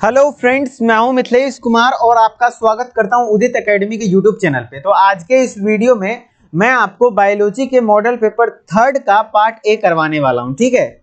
Hello friends, मैं हूं मिथिलेश कुमार और आपका स्वागत करता हूं उदित एकेडमी के यूट्यूब चैनल पे। तो आज के इस वीडियो में मैं आपको बायोलॉजी के मॉडल पेपर 3 का पार्ट ए करवाने वाला हूं, ठीक है।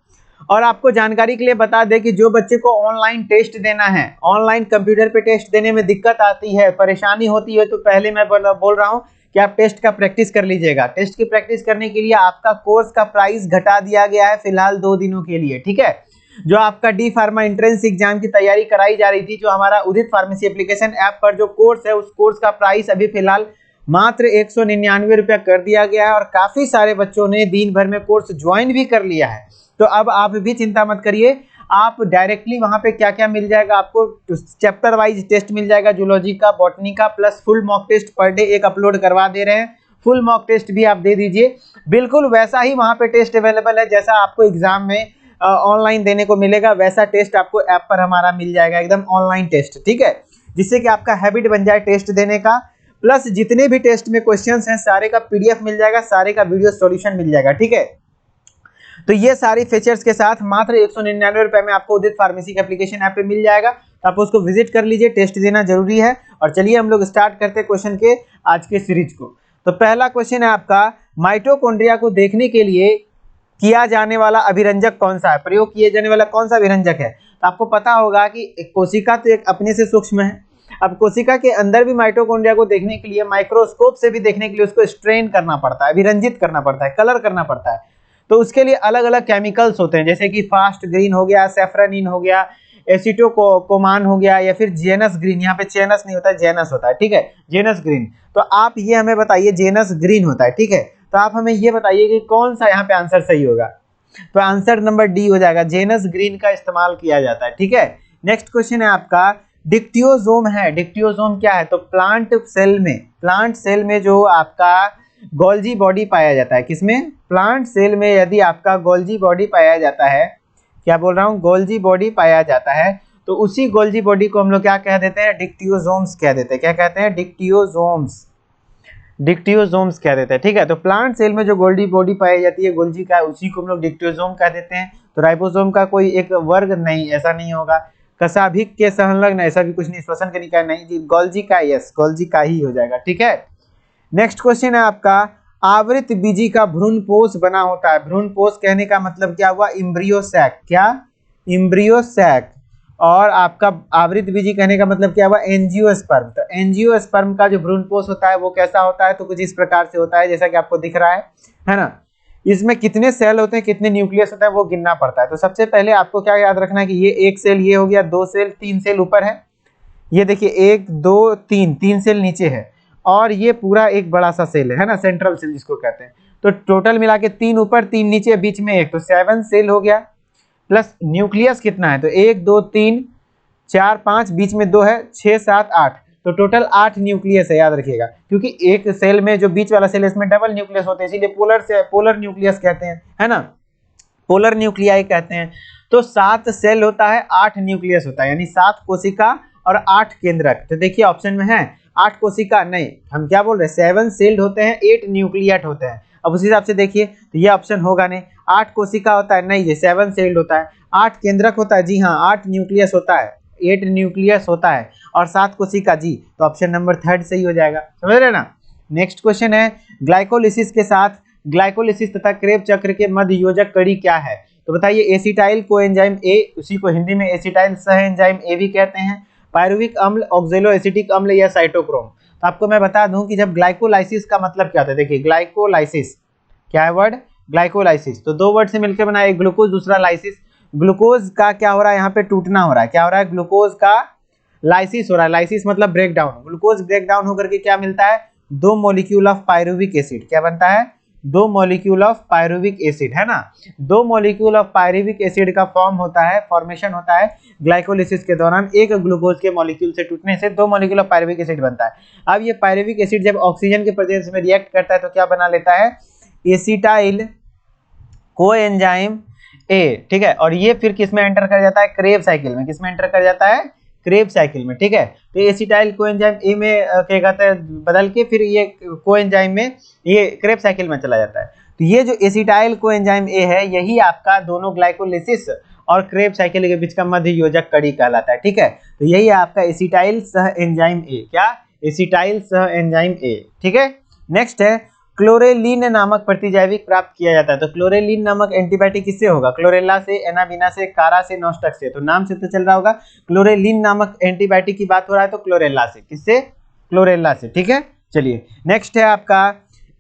और आपको जानकारी के लिए बता दें कि जो बच्चे को ऑनलाइन टेस्ट देना है, ऑनलाइन कंप्यूटर पे टेस्ट देने में दिक्कत आती है, परेशानी होती है, तो पहले मैं बोल रहा हूँ कि आप टेस्ट का प्रैक्टिस कर लीजिएगा। टेस्ट की प्रैक्टिस करने के लिए आपका कोर्स का प्राइस घटा दिया गया है फिलहाल 2 दिनों के लिए, ठीक है। जो आपका डी फार्मा एंट्रेंस एग्जाम की तैयारी कराई जा रही थी, जो हमारा उदित फार्मेसी एप्लीकेशन ऐप पर जो कोर्स है, उस कोर्स का प्राइस अभी फिलहाल मात्र 199 रुपया कर दिया गया है। और काफी सारे बच्चों ने दिन भर में कोर्स ज्वाइन भी कर लिया है। तो अब आप भी चिंता मत करिए, आप डायरेक्टली वहां पे क्या क्या मिल जाएगा आपको, चैप्टर वाइज टेस्ट मिल जाएगा, जूलॉजी का, बॉटनी का, plus full mock test per day एक अपलोड करवा दे रहे हैं। फुल मॉक टेस्ट भी आप दे दीजिए, बिल्कुल वैसा ही वहां पे टेस्ट अवेलेबल है जैसा आपको एग्जाम में ऑनलाइन देने को मिलेगा, वैसा टेस्ट आपको ऐप पर हमारा मिल जाएगा, एकदम ऑनलाइन टेस्ट, ठीक है। जिससे कि आपका हैबिट बन जाए टेस्ट देने का। प्लस जितने भी टेस्ट में क्वेश्चंस हैं सारे का पीडीएफ मिल जाएगा, सारे का वीडियो सॉल्यूशन मिल जाएगा, ठीक है। तो ये सारी फीचर्स के साथ मात्र 199 रुपए में आपको उदित फार्मेसी के एप्लीकेशन ऐप पे मिल जाएगा। तो आप उसको विजिट कर लीजिए, टेस्ट देना जरूरी है। और चलिए हम लोग स्टार्ट करते हैं क्वेश्चन के आज के सीरीज को। तो पहला क्वेश्चन है आपका, माइटोकॉन्ड्रिया को देखने के लिए किया जाने वाला अभिरंजक कौन सा है, प्रयोग किए जाने वाला कौन सा अभिरंजक है। तो आपको पता होगा कि कोशिका तो एक अपने से सूक्ष्म है। अब कोशिका के अंदर भी माइटोकॉन्ड्रिया को देखने के लिए, माइक्रोस्कोप से भी देखने के लिए उसको स्ट्रेन करना पड़ता है, अभिरंजित करना पड़ता है, कलर करना पड़ता है। तो उसके लिए अलग अलग केमिकल्स होते हैं, जैसे कि फास्ट ग्रीन हो गया, सेफ्रानिन हो गया, एसिटोकोमान हो गया, या फिर जेनस ग्रीन। यहाँ पे चेनस नहीं होता है, जेनस होता है, ठीक है, जेनस ग्रीन। तो आप ये हमें बताइए, जेनस ग्रीन होता है, ठीक है। तो आप हमें ये बताइए कि कौन सा यहाँ पे आंसर सही होगा। तो आंसर नंबर डी हो जाएगा, जेनस ग्रीन का इस्तेमाल किया जाता है, ठीक है। नेक्स्ट क्वेश्चन है आपका, डिक्टियोजोम है। डिक्टियोजोम क्या है? तो प्लांट सेल में जो आपका गोल्जी बॉडी पाया जाता है, किसमें? प्लांट सेल में यदि आपका गोल्जी बॉडी पाया जाता है, क्या बोल रहा हूँ, गोल्जी बॉडी पाया जाता है, तो उसी गोल्जी बॉडी को हम लोग क्या कह देते हैं? डिक्टियोजोम्स कह देते हैं। क्या कहते हैं? डिक्टियोजोम्स कह देते हैं, ठीक है। तो प्लांट सेल में जो गोल्जी बॉडी पाई जाती है, गोल्जी का, उसी को हम लोग डिक्टियोजोम कह देते हैं। तो राइबोसोम का कोई एक वर्ग नहीं, ऐसा नहीं होगा। कशाभिक के संलग्न, ऐसा भी कुछ नहीं। श्वसन कनिका नहीं, गोल्जी का, यस, गोल्जी का ही हो जाएगा, ठीक है। नेक्स्ट क्वेश्चन है आपका, आवृत बीजी का भ्रूणपोष बना होता है। भ्रूणपोष कहने का मतलब क्या हुआ? Embryo sac. क्या? Embryo sac. और आपका आवृत बीजी कहने का मतलब क्या हुआ? एंजियोस्पर्म। तो एंजियोस्पर्म का जो भ्रूणपोष होता है वो कैसा होता है? तो कुछ इस प्रकार से होता है जैसा कि आपको दिख रहा है ना। इसमें कितने सेल होते हैं, कितने न्यूक्लियस होता है, वो गिनना पड़ता है। तो सबसे पहले आपको क्या याद रखना है कि ये एक सेल, ये हो गया, 2 सेल, 3 सेल ऊपर है, ये देखिए 1 2 3 सेल नीचे है, और ये पूरा एक बड़ा सा सेल है ना, सेंट्रल सेल जिसको कहते हैं। तो टोटल मिला के 3 ऊपर 3 नीचे, बीच में 1, तो 7 सेल हो गया। प्लस न्यूक्लियस कितना है? तो 1 2 3 4 5, बीच में 2 है, 6 7 8, तो टोटल 8 न्यूक्लियस है, याद रखिएगा। क्योंकि एक सेल में जो बीच वाला सेल है इसमें डबल न्यूक्लियस होते हैं, इसीलिए पोलर न्यूक्लियस कहते हैं, है ना, पोलर न्यूक्लियाई कहते हैं। तो 7 सेल होता है, 8 न्यूक्लियस होता है, यानी 7 कोशिका और 8 केंद्रक। तो देखिए ऑप्शन में है 8 कोशिका, नहीं, हम क्या बोल रहे हैं, 7 सेल्ड होते हैं, 8 न्यूक्लियट होते हैं। अब उस हिसाब से देखिए तो ये ऑप्शन होगा नहीं। 8 कोशिका होता है, नहीं, ये 7 सेल्ड होता है। 8 केंद्रक होता है, जी हाँ, 8 न्यूक्लियस होता है, 8 न्यूक्लियस होता है, और 7 कोशिका, जी। तो ऑप्शन नंबर 3 सही हो जाएगा, समझ रहे ना। नेक्स्ट क्वेश्चन है, ग्लाइकोलिसिस के साथ ग्लाइकोलिसिस तथा क्रेब चक्र के मध्य योजक कड़ी क्या है? तो बताइए, एसिटाइल कोएंजाइम ए, उसी को हिंदी में एसिटाइल सह एंजाइम ए भी कहते हैं, पायरुविक अम्ल, ऑक्जेलो एसिटिक अम्ल, या साइटोक्रोम। तो आपको मैं बता दूं कि जब ग्लाइकोलाइसिस का मतलब क्या होता है, देखिए ग्लाइकोलाइसिस क्या है वर्ड? ग्लाइकोलाइसिस। तो 2 वर्ड से मिलकर बना, एक ग्लूकोज, दूसरा लाइसिस। ग्लूकोज का क्या हो रहा है यहाँ पे? टूटना हो रहा है। क्या हो रहा है? ग्लूकोज का लाइसिस हो रहा है। लाइसिस मतलब break down. Glucose break down होकर के क्या मिलता है? 2 मॉलिक्यूल ऑफ पायरुविक एसिड। क्या बनता है? 2 मॉलिक्यूल ऑफ पायरुविक एसिड, है ना। 2 मॉलिक्यूल ऑफ पायरुविक एसिड का फॉर्मेशन होता है ग्लाइकोलिसिस के दौरान। एक ग्लूकोज के मॉलिक्यूल से टूटने से 2 मॉलिक्यूल ऑफ पायरुविक एसिड बनता है। अब ये पायरुविक एसिड जब ऑक्सीजन के प्रेजेंस में रिएक्ट करता है तो क्या बना लेता है? एसिटाइल कोएंजाइम ए, ठीक है। और ये फिर किस में एंटर कर जाता है? क्रेब साइकिल में। किस में एंटर कर जाता है? क्रेब साइकिल में, ठीक है। तो एसिटाइल कोएंजाइम ए में क्या कहते हैं, बदल के फिर ये कोएंजाइम में, ये क्रेब साइकिल में चला जाता है। तो ये जो एसिटाइल कोएंजाइम ए है, यही आपका दोनों ग्लाइकोलिसिस और क्रेब साइकिल के बीच का मध्य योजक कड़ी कहलाता है। ठीक है, तो यही है आपका एसिटाइल सह एंजाइम ए। क्या? एसिटाइल सह एंजाइम ए। ठीक है, नेक्स्ट है क्लोरेलिन नामक प्रतिजैविक प्राप्त किया जाता है। तो क्लोरेलिन नामक एंटीबायोटिक किससे होगा? क्लोरेला से, एनाबिना से, कारा से, नॉस्टक से। तो नाम से तो चल रहा होगा क्लोरेलिन नामक एंटीबायोटिक की बात हो रहा है, तो क्लोरेला से। किससे? क्लोरेला से। ठीक है, चलिए नेक्स्ट है आपका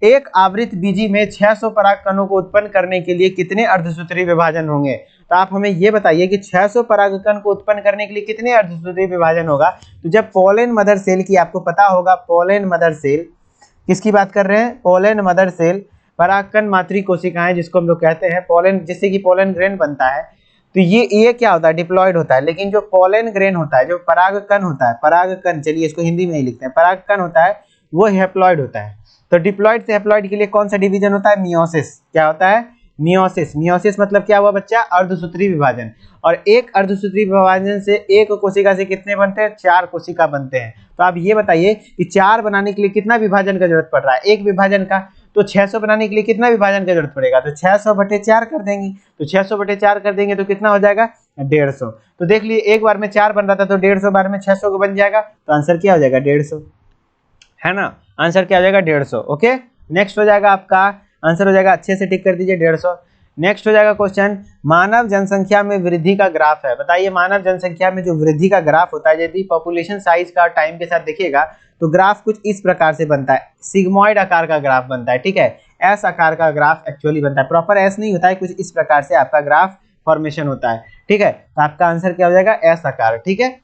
एक आवृत बीजी में 600 पराग कणों को उत्पन्न करने के लिए कितने अर्धसूत्री विभाजन होंगे? तो आप हमें ये बताइए कि 600 परागकण को उत्पन्न करने के लिए कितने अर्धसूत्री विभाजन होगा? तो जब पोलन मदर सेल की, आपको पता होगा पोलन मदर सेल किसकी बात कर रहे हैं? पोलन मदर सेल परागकण मातृ कोशिकाएं जिसको हम लोग कहते हैं पोलन, जिससे कि पोलन ग्रेन बनता है। तो ये क्या होता है? डिप्लॉयड होता है। लेकिन जो पोलन ग्रेन होता है, जो परागकण होता है, परागकण, चलिए इसको हिंदी में ही लिखते हैं, परागकण होता है वो हैप्लॉयड होता है। तो डिप्लॉयड से हैप्लॉयड के लिए कौन सा डिवीजन होता है? मियोसिस। क्या होता है? मियोसिस। मियोसिस मतलब क्या हुआ बच्चा? अर्धसूत्री विभाजन। और एक अर्धसूत्री विभाजन से एक कोशिका से कितने बनते हैं? 4 कोशिका बनते हैं। तो आप ये बताइए कि 4 बनाने के लिए कितना विभाजन का जरूरत पड़ रहा है? एक विभाजन का। तो 600 बनाने के लिए कितना विभाजन का जरूरत पड़ेगा? तो 600/4 कर देंगे। तो 600/4 कर देंगे तो कितना हो जाएगा? 150। तो देख लिए एक बार में 4 बन रहा था, तो 150 बार में 600 को बन जाएगा। तो आंसर क्या हो जाएगा? 150, है ना? आंसर क्या हो जाएगा? 150। ओके, नेक्स्ट हो जाएगा आपका आंसर हो जाएगा, अच्छे से टिक कर दीजिए, 150। नेक्स्ट हो जाएगा क्वेश्चन, मानव जनसंख्या में वृद्धि का ग्राफ है। बताइए मानव जनसंख्या में जो वृद्धि का ग्राफ होता है, यदि पॉपुलेशन साइज का टाइम के साथ देखिएगा तो ग्राफ कुछ इस प्रकार से बनता है, सिग्मॉइड आकार का ग्राफ बनता है। ठीक है, एस आकार का ग्राफ एक्चुअली बनता है, प्रॉपर एस नहीं होता है, कुछ इस प्रकार से आपका ग्राफ फॉर्मेशन होता है। ठीक है, तो आपका आंसर क्या हो जाएगा? एस आकार। ठीक है,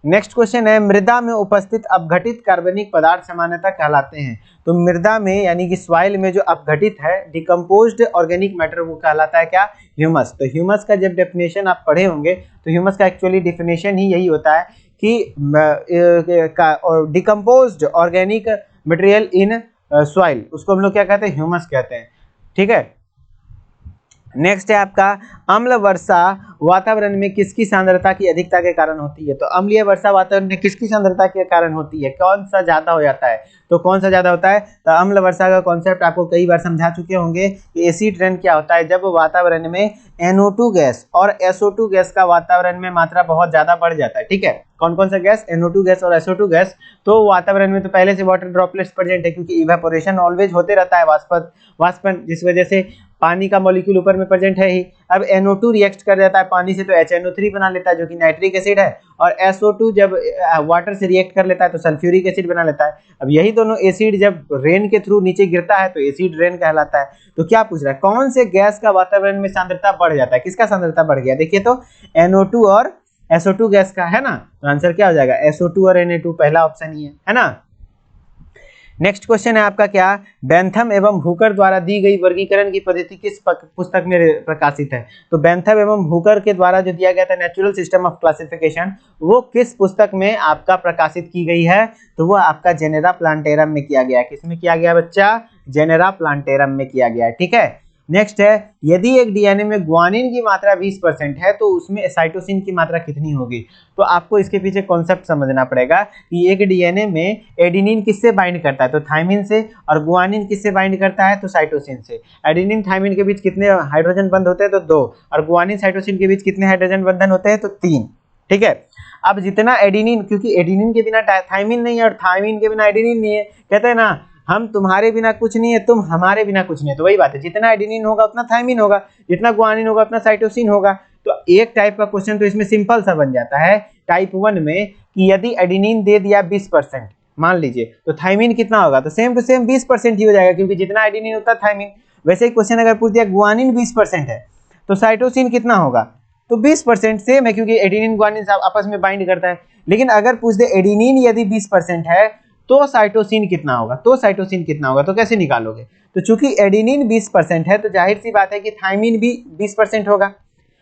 नेक्स्ट क्वेश्चन है, मृदा में उपस्थित अपघटित कार्बनिक पदार्थ सामान्यतः कहलाते हैं। तो मृदा में यानी कि सॉइल में जो अपघटित है, डिकम्पोज्ड ऑर्गेनिक मैटर, वो कहलाता है क्या? ह्यूमस। तो ह्यूमस का जब डेफिनेशन आप पढ़े होंगे तो ह्यूमस का एक्चुअली डेफिनेशन ही यही होता है कि decomposed organic material in soil, उसको हम लोग क्या कहते हैं? ह्यूमस कहते हैं। ठीक है, नेक्स्ट है आपका अम्ल वर्षा वातावरण में किसकी सांद्रता की अधिकता के कारण होती है? तो अम्लीय वर्षा वातावरण में किसकी सांद्रता के कारण होती है? कौन सा ज्यादा हो जाता है? तो कौन सा ज्यादा होता है? तो अम्ल वर्षा का कॉन्सेप्ट आपको कई बार समझा चुके होंगे कि एसिड रेन क्या होता है, जब वातावरण में NO2 गैस और SO2 गैस का वातावरण में मात्रा बहुत ज्यादा बढ़ जाता है। ठीक है, कौन कौन सा गैस? NO2 गैस और SO2 गैस। तो वातावरण में तो पहले से वाटर ड्रॉपलेट्स प्रेजेंट है, क्योंकि इवेपोरेशन ऑलवेज होते रहता है, वाष्पन, जिस वजह से पानी का मॉलिक्यूल ऊपर में प्रेजेंट है ही। अब NO2 रिएक्ट कर जाता है पानी से तो HNO3 बना लेता है जो कि नाइट्रिक एसिड है, और SO2 जब वाटर से रिएक्ट कर लेता है तो सल्फ्यूरिक एसिड बना लेता है। अब यही दोनों एसिड जब रेन के थ्रू नीचे गिरता है तो एसिड रेन कहलाता है। तो क्या पूछ रहा है? कौन से गैस का वातावरण में सांद्रता बढ़ जाता है? किसका सांद्रता बढ़ गया? देखिए तो NO2 और SO2 गैस का, है ना? तो आंसर क्या हो जाएगा? SO2 और Na2, पहला ऑप्शन ही है ना? नेक्स्ट क्वेश्चन है आपका क्या, बेंथम एवं हुकर द्वारा दी गई वर्गीकरण की पद्धति किस पुस्तक में प्रकाशित है? तो बेंथम एवं हुकर के द्वारा जो दिया गया था नेचुरल सिस्टम ऑफ क्लासिफिकेशन, वो किस पुस्तक में आपका प्रकाशित की गई है? तो वो आपका जेनेरा प्लांटेरम में किया गया है। किसमें किया गया बच्चा? जेनेरा प्लांटेरम में किया गया है। ठीक है, नेक्स्ट है, यदि एक डीएनए में ग्वानिन की मात्रा 20% है तो उसमें साइटोसिन की मात्रा कितनी होगी? तो आपको इसके पीछे कॉन्सेप्ट समझना पड़ेगा कि एक डीएनए में एडेनिन किससे बाइंड करता है? तो थायमिन से, और ग्वानिन किससे बाइंड करता है? तो साइटोसिन से। एडेनिन थायमिन के बीच कितने हाइड्रोजन बंध होते हैं? तो 2, और ग्वानिन साइटोसिन के बीच कितने हाइड्रोजन बंधन होते हैं? तो 3। ठीक है, अब जितना एडेनिन, क्योंकि एडेनिन के बिना थायमिन नहीं है और थायमिन के बिना एडेनिन नहीं है, कहते हैं ना हम तुम्हारे बिना कुछ नहीं है, तुम हमारे बिना कुछ नहीं है। तो वही बात है, जितना एडेनिन होगा उतना थायमिन होगा, जितना ग्वानिन होगा उतना साइटोसिन होगा। तो एक टाइप का क्वेश्चन तो इसमें सिंपल सा बन जाता है टाइप 1 में कि यदि एडेनिन दे दिया 20% मान लीजिए, तो थायमिन कितना होगा? तो सेम टू सेम 20% ही हो जाएगा, क्योंकि जितना एडेनिन होता है थायमिन। वैसे ही क्वेश्चन अगर पूछ दिया ग्वानिन 20% है तो साइटोसिन कितना होगा? तो 20% सेम है, क्योंकि एडेनिन ग्वानिन आपस में बाइंड करता है। लेकिन अगर पूछ दे एडेनिन यदि 20% है तो साइटोसिन कितना होगा? तो साइटोसिन कितना होगा? तो कैसे निकालोगे? तो चूंकि एडेनिन 20% है तो जाहिर सी बात है कि थायमिन भी 20% होगा,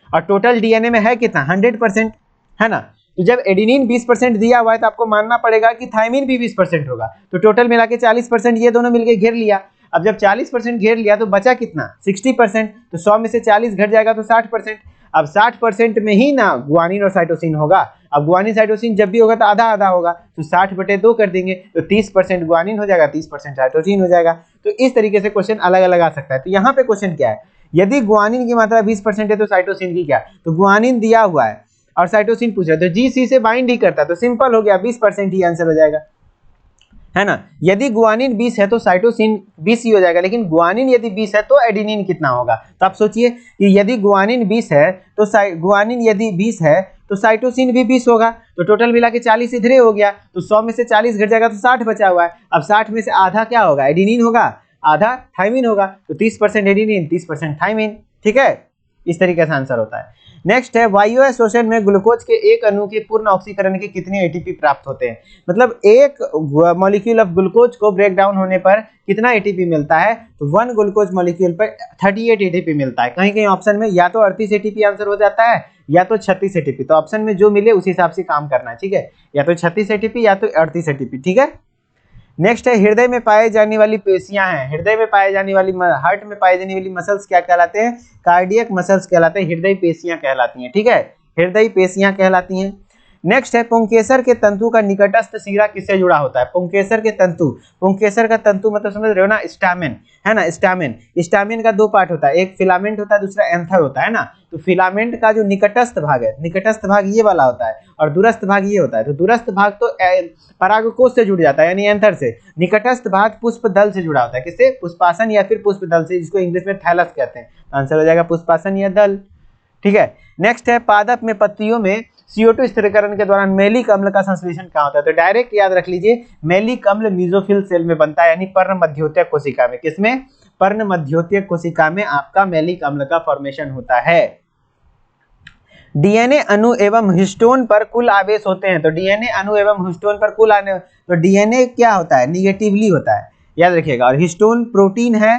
और टोटल डीएनए में है कितना? 100%, है ना? तो जब एडेनिन 20% दिया हुआ है तो आपको मानना पड़ेगा कि थायमिन भी 20% होगा। तो टोटल मिला के 40% ये दोनों मिलके घेर लिया। अब जब 40% घेर लिया तो बचा कितना? 60%। तो 100 में से 40 घट जाएगा तो 60%। अब 60% में ही ना ग्वानिन और साइटोसिन होगा। अब ग्वानिन साइटोसिन जब भी होगा तो आधा आधा होगा, तो 60/2 कर देंगे तो 30% ग्वानिन हो जाएगा, 30% साइटोसिन हो जाएगा। तो इस तरीके से क्वेश्चन अलग अलग आ सकता है। तो यहाँ पे क्वेश्चन क्या है यदि गुआनिन की मात्रा 20% है तो साइटोसिन की क्या, तो गुआनिन दिया हुआ है और साइटोसिन पूछ रहा है, तो जी सी से बाइंड ही करता है, तो सिंपल हो गया, 20% ही आंसर हो जाएगा, है ना। यदि गुआनिन 20 है तो साइटोसिन 20 ही हो जाएगा, लेकिन गुआनिन यदि 20 है तो एडेनिन कितना होगा, तो आप सोचिए कि यदि गुआनिन 20 है तो गुआनिन यदि 20 है तो साइटोसिन भी 20 होगा, तो टोटल मिला के 40 इधरे हो गया, तो 100 में से 40 घट जाएगा तो 60 बचा हुआ है। अब 60 में से आधा क्या होगा, एडेनिन होगा, आधा थाइमिन होगा, तो 30% एडेनिन 30% थाइमिन, ठीक है, इस तरीके से आंसर होता है। नेक्स्ट है वायु शोषण में ग्लूकोज के एक अणु के पूर्ण ऑक्सीकरण के कितने एटीपी प्राप्त होते हैं, मतलब एक मॉलिक्यूल ऑफ ग्लूकोज को ब्रेक डाउन होने पर कितना एटीपी मिलता है, तो 1 ग्लूकोज मॉलिक्यूल पर 38 एटीपी मिलता है। कहीं कहीं ऑप्शन में या तो 38 एटीपी आंसर हो जाता है या तो 36 एटीपी, तो ऑप्शन में जो मिले उस हिसाब से काम करना है, ठीक है, या तो 36 एटीपी या तो 38 एटीपी, ठीक है। नेक्स्ट है हृदय में पाए जाने वाली पेशियां हैं, हृदय में पाए जाने वाली हार्ट में पाई जाने वाली मसल्स क्या कहलाते हैं, कार्डियक मसल्स कहलाते हैं, हृदय पेशियां कहलाती हैं, ठीक है, हृदय पेशियां कहलाती हैं। नेक्स्ट है पुंकेसर के तंतु का निकटस्थ सिरा किससे जुड़ा होता है, पुंकेसर के तंतु, पुंकेसर का तंतु मतलब समझ रहे हो ना, स्टामेन, है ना, स्टामेन, स्टामेन का 2 पार्ट होता है, एक फिलामेंट होता है, दूसरा एंथर होता है ना, तो फिलामेंट का जो निकटस्थ भाग है, निकटस्थ भाग ये वाला होता है और दूरस्थ भाग ये होता है, तो दूरस्थ भाग तो परागकोश से जुड़ जाता है यानी एंथर से, निकटस्थ भाग पुष्प दल से जुड़ा होता है, किससे, पुष्पासन या फिर पुष्प दल से, जिसको इंग्लिश में थैलस कहते हैं, आंसर हो जाएगा पुष्पासन या दल, ठीक है। नेक्स्ट है पादप में पत्तियों में CO2 स्थिरीकरण के दौरान मैलिक अम्ल का संश्लेषण कहाँ होता है, तो डायरेक्ट याद रख लीजिए, मैलिक अम्ल मेसोफिल सेल में बनता है, यानी पर्ण मध्योतक कोशिका में, किसमें, पर्ण मध्योतक कोशिका में आपका मैलिक अम्ल का फॉर्मेशन होता है। डीएनए अणु एवं हिस्टोन पर कुल आवेश होते हैं, तो डीएनए अणु एवं हिस्टोन पर कुल आने, तो डीएनए क्या होता है, निगेटिवली होता है, याद रखिएगा, और हिस्टोन प्रोटीन है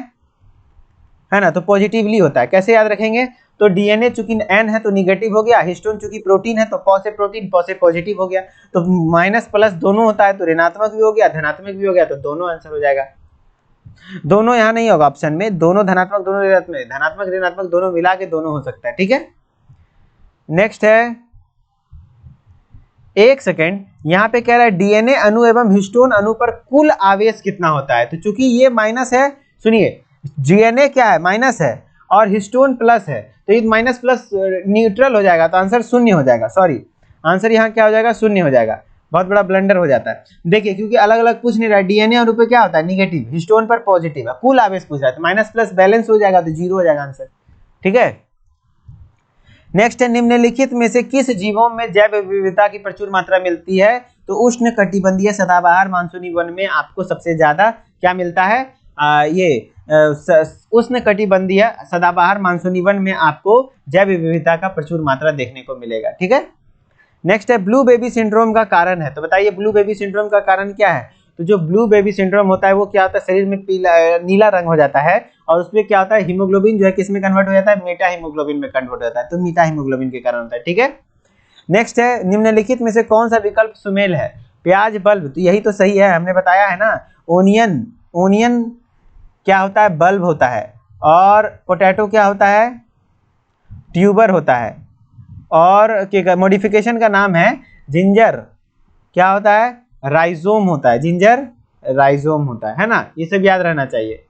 ना, तो पॉजिटिवली होता है। कैसे याद रखेंगे, तो डीएनए चूंकि एन है तो निगेटिव हो गया, हिस्टोन चूंकि प्रोटीन है तो पॉ से प्रोटीन, पॉ से पॉजिटिव हो गया, तो माइनस प्लस दोनों होता है, तो ऋणात्मक भी हो गया धनात्मक भी हो गया, तो दोनों आंसर हो जाएगा। दोनों यहाँ नहीं होगा ऑप्शन में, दोनों धनात्मक दोनों ऋणात्मक, धनात्मक ऋणात्मक दोनों मिला के दोनों हो सकता है, ठीक है। नेक्स्ट है, एक सेकेंड, यहाँ पे कह रहा है डीएनए अणु एवं हिस्टोन अणु पर कुल आवेश कितना होता है, तो चूंकि ये माइनस है, सुनिए, डीएनए क्या है, माइनस है और हिस्टोन प्लस है, तो ये माइनस प्लस न्यूट्रल हो जाएगा, तो आंसर शून्य हो जाएगा, सॉरी आंसर यहाँ क्या हो जाएगा, शून्य हो जाएगा, बहुत बड़ा ब्लंडर हो जाता है। देखिए क्योंकि अलग अलग पूछ नहीं रहा है, डीएनए अणु पे क्या होता है, निगेटिव, हिस्टोन पर पॉजिटिव है, कुल आवेश पूछ रहा है, तो माइनस प्लस बैलेंस हो जाएगा, तो 0 हो जाएगा आंसर, ठीक है। नेक्स्ट है निम्नलिखित में से किस जीवों में जैव विविधता की प्रचुर मात्रा मिलती है, तो उष्ण कटिबंधीय सदाबहार मानसूनी वन में आपको सबसे ज्यादा क्या मिलता है, उष्ण कटिबंधीय सदाबहार मानसूनी वन में आपको जैव विविधता का प्रचुर मात्रा देखने को मिलेगा, ठीक है। नेक्स्ट है ब्लू बेबी सिंड्रोम का कारण है, तो बताइए ब्लू बेबी सिंड्रोम का कारण क्या है, तो जो ब्लू बेबी सिंड्रोम होता है वो क्या होता है, शरीर में पीला नीला रंग हो जाता है और उसमें क्या होता है, हीमोग्लोबिन जो है किस में कन्वर्ट हो जाता है, मेटा हीमोग्लोबिन में कन्वर्ट हो जाता है, तो मीटा हीमोग्लोबिन के कारण होता है, ठीक है। नेक्स्ट है निम्नलिखित में से कौन सा विकल्प सुमेल है, प्याज बल्ब, तो यही तो सही है, हमने बताया है ना, ओनियन, ओनियन क्या होता है, बल्ब होता है, और पोटैटो क्या होता है, ट्यूबर होता है, और मॉडिफिकेशन का नाम है जिंजर, क्या होता है, राइजोम होता है, जिंजर राइजोम होता है ना, ये सब याद रहना चाहिए।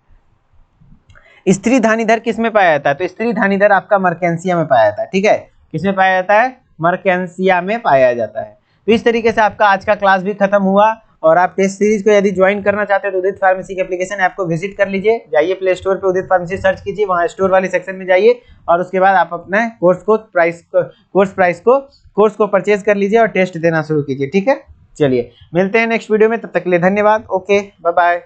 स्त्री धानीधर किस में पाया जाता है, तो स्त्री धानीधर आपका मर्केंसिया में पाया जाता है, ठीक है, किस में पाया जाता है, मर्केंसिया में पाया जाता है। तो इस तरीके से आपका आज का क्लास भी खत्म हुआ, और आप टेस्ट सीरीज को यदि ज्वाइन करना चाहते हैं तो उदित फार्मेसी के एप्लीकेशन ऐप को विजिट कर लीजिए, जाइए प्ले स्टोर पे उदित फार्मेसी सर्च कीजिए, वहाँ स्टोर वाले सेक्शन में जाइए और उसके बाद आप अपने कोर्स को परचेज कर लीजिए और टेस्ट देना शुरू कीजिए, ठीक है। चलिए मिलते हैं नेक्स्ट वीडियो में, तब तक के लिए धन्यवाद, ओके बाय बाय।